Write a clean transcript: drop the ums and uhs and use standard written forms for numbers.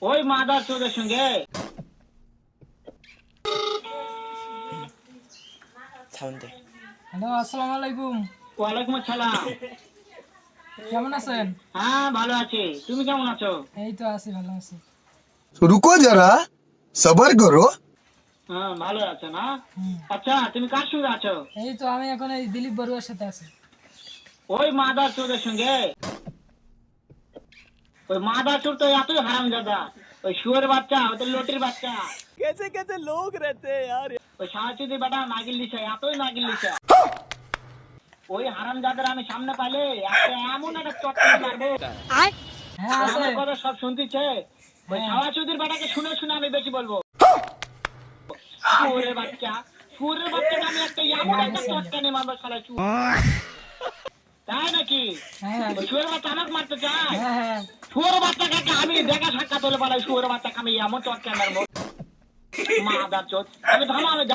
ওই মাদার চোদের সঙ্গে হ্যালো, আসসালামু আলাইকুম। ওয়ালাইকুম আসসালাম। কেমন আছেন? হ্যাঁ ভালো আছি, তুমি কেমন আছো? এই তো আছি, ভালো আছি। रुको जरा सबर करो। হ্যাঁ ভালো আছো না? হুম। আচ্ছা তুমি কার সঙ্গে আছো? এই তো আমি এখন এই দিলীপ বড়ুয়ার সাথে আছি। ওই মাদার চোদের সঙ্গে। ওই মাদার চোর তো এতই হারামজাদা, ওই শুয়োর বাচ্চা, ওদের লটির বাচ্চা। कैसे कैसे लोग रहते हैं यार। ওই সাহায্যদের বেটা নাগিল দিছে, এতই নাগিল দিছে। ওই হারামজাদার আমি সামনে পাইলে এমন একটা চটকানি মারবো। হ্যাঁ আছে। আমার কথা সব শুনতেছে। ওই সাহায্যদের বেটাকে শুনে শুনে আমি বেশি বলবো। শুয়োরের বাচ্চা, শুয়োরের বাচ্চাকে আমি একটা এমন একটা চটকানি মারবো শালা চুর। তাই নাকি? হ্যাঁ ওই শুয়োরের বাচ্চা আমাকে মারতে চায়? হ্যাঁ হ্যাঁ। শুয়োর বাচ্চাকে আমি দেখা সাক্ষাৎ হলে বলে শুয়োর বাচ্চাকে আমি এমন চটকানি মারবো। মাদার চোদ, আমি থামা, আমি